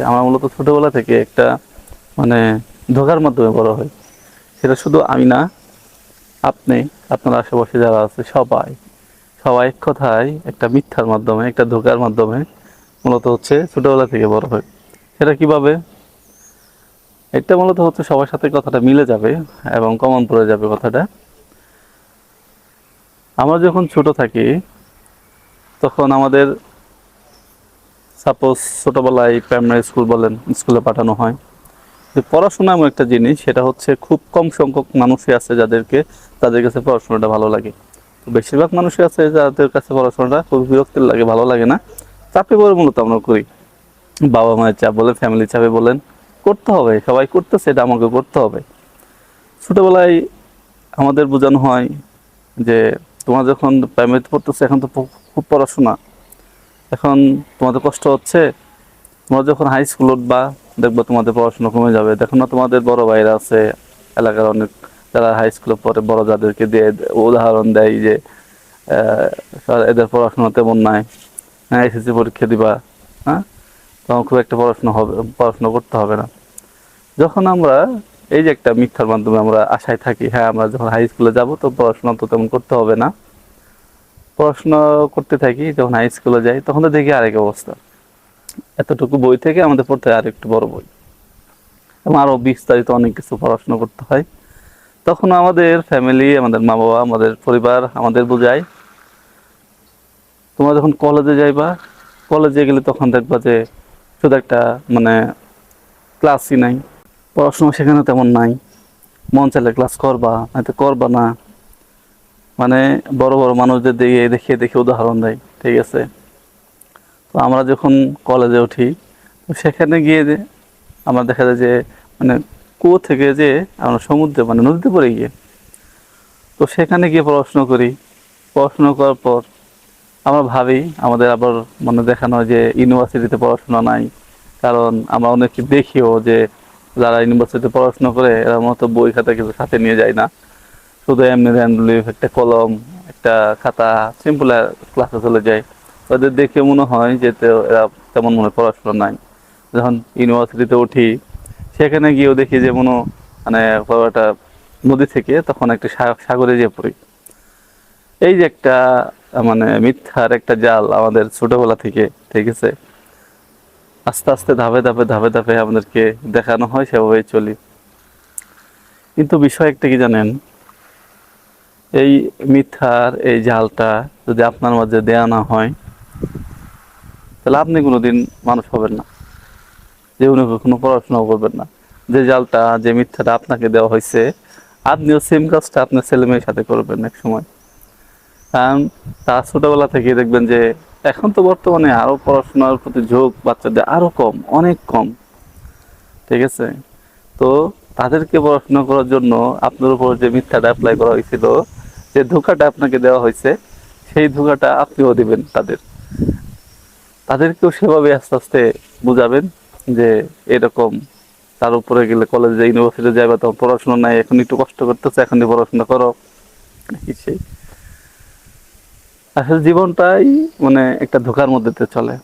আমরা মূলত ছোটবেলা থেকে একটা মানে ধোঁকার মাধ্যমে বড় হই। সেটা শুধু আমি না, আপনি, আপনার আশেপাশে যারা আছে সবাই সবাই এক কথায় একটা মিথ্যার মাধ্যমে, একটা ধোঁকার মাধ্যমে মূলত হচ্ছে ছোটবেলা থেকে বড় হয়। সেটা কিভাবে? এটা মূলত হচ্ছে সবার সাথে কথাটা মিলে যাবে এবং কমন পড়ে যাবে কথাটা। আমরা যখন ছোট থাকি তখন আমাদের সাপোজ ছোটবেলায় প্রাইমারি স্কুল বলেন, স্কুলে পাঠানো হয়। পড়াশোনা এমন একটা জিনিস, সেটা হচ্ছে খুব কম সংখ্যক মানুষই আছে তাদের কাছে পড়াশোনাটা ভালো লাগে। তো বেশিরভাগ মানুষই আছে যাদের কাছে পড়াশোনাটা খুব বিরক্তির লাগে, ভালো লাগে না। চাপে পড়ে মূলত আমরা করি, বাবা মায়ের চাপ বলেন, ফ্যামিলি চাপে বলেন, করতে হবে, সবাই করতেছে, এটা আমাকে করতে হবে। ছোটবেলায় আমাদের বোঝানো হয় যে তোমরা যখন প্রাইমারিতে পড়তেছো এখন তো খুব পড়াশোনা, এখন তোমাদের কষ্ট হচ্ছে, তোমরা যখন হাই স্কুল উঠবা দেখবা তোমাদের পড়াশোনা কমে যাবে। দেখো না তোমাদের বড় ভাইরা আছে এলাকার অনেক, যারা হাই স্কুলে পড়ে, বড় যাদেরকে দিয়ে উদাহরণ দেয় যে এদের পড়াশোনা তেমন নাই, হ্যাঁ এসএসসি পরীক্ষা দিবা, হ্যাঁ তখন খুব একটা পড়াশোনা করতে হবে না। যখন আমরা এই যে একটা মিথ্যার মাধ্যমে আমরা আশায় থাকি, হ্যাঁ আমরা যখন হাই স্কুলে যাব তো পড়াশোনা তো তেমন করতে হবে না, পড়াশোনা করতে থাকি, যখন হাই স্কুলে যাই তখন তো দেখি আরেক অবস্থা, এতটুকু বই থেকে আমাদের পড়তে হয় আরেকটু বড় বই এবং আরো বিস্তারিত অনেক কিছু পড়াশোনা করতে হয়। তখন আমাদের ফ্যামিলি, আমাদের মা বাবা, আমাদের পরিবার আমাদের বোঝায় তোমরা যখন কলেজে যাইবা, কলেজে গেলে তখন দেখবা যে শুধু একটা মানে ক্লাসই নাই, পড়াশোনা সেখানে তেমন নাই, মন চাইলে ক্লাস করবা হয়তো করবা না, মানে বড় বড় মানুষদের দিয়ে দেখিয়ে দেখিয়ে উদাহরণ দেয়, ঠিক আছে। তো আমরা যখন কলেজে উঠি তো সেখানে গিয়ে যে আমরা দেখা যায় যে মানে কুয়ো থেকে যে আমরা সমুদ্রে মানে নদীতে পড়ে গিয়ে, তো সেখানে গিয়ে পড়াশোনা করি। পড়াশোনা করার পর আমরা ভাবি আমাদের আবার মানে দেখানো হয় যে ইউনিভার্সিটিতে পড়াশোনা নাই, কারণ আমরা অনেকে দেখিও যে যারা ইউনিভার্সিটিতে পড়াশোনা করে এরা মতো বই খাতা কিছু সাথে নিয়ে যায় না, শুধু এমনি র্যান্ডমলি একটা কলম, একটা খাতা, সিম্পল ক্লাসে চলে যায়। ওদের দেখে মনে হয় যে এরা তেমন মনে পড়াশোনা নাই। যখন ইউনিভার্সিটিতে উঠি সেখানে গিয়েও দেখি যে মানে একটা নদী থেকে তখন একটা সাগরে যেয়ে পড়ি। এই যে একটা মানে মিথ্যার একটা জাল আমাদের ছোটবেলা থেকে, ঠিক আছে, আস্তে আস্তে ধাপে ধাপে ধাপে ধাপে আমাদেরকে দেখানো হয়, সেভাবেই চলি। কিন্তু বিষয় একটা কি জানেন, এই মিথ্যার এই জালটা যদি আপনার মাঝে দেয়া না হয় তাহলে আপনি কোনোদিন মানুষ হবেন না, জীবনে কখনো পড়াশোনাও করবেন না। যে জালটা, যে মিথ্যাটা আপনাকে দেওয়া হয়েছে, আপনিও সেম কাজটা আপনার ছেলে মেয়ের সাথে করবেন এক সময়। কারণ তার ছোটবেলা থেকে দেখবেন যে এখন তো বর্তমানে আরো পড়াশোনার প্রতি ঝোঁক বাচ্চাদের আরো কম, অনেক কম, ঠিক আছে। তো তাদেরকে পড়াশোনা করার জন্য আপনার উপর যে মিথ্যাটা অ্যাপ্লাই করা হয়েছিল, যে ধোঁকাটা আপনাকে দেওয়া হয়েছে, সেই ধোঁকাটা আপনিও দিবেন তাদেরকেও সেভাবে আস্তে আস্তে বুঝাবেন যে এরকম তার উপরে গেলে কলেজে ইউনিভার্সিটি যাবে, তখন পড়াশোনা নাই, এখন একটু কষ্ট করতেছে, এখনই পড়াশোনা করো, সেই আসলে জীবনটাই মানে একটা ধোঁকার মধ্যে চলে।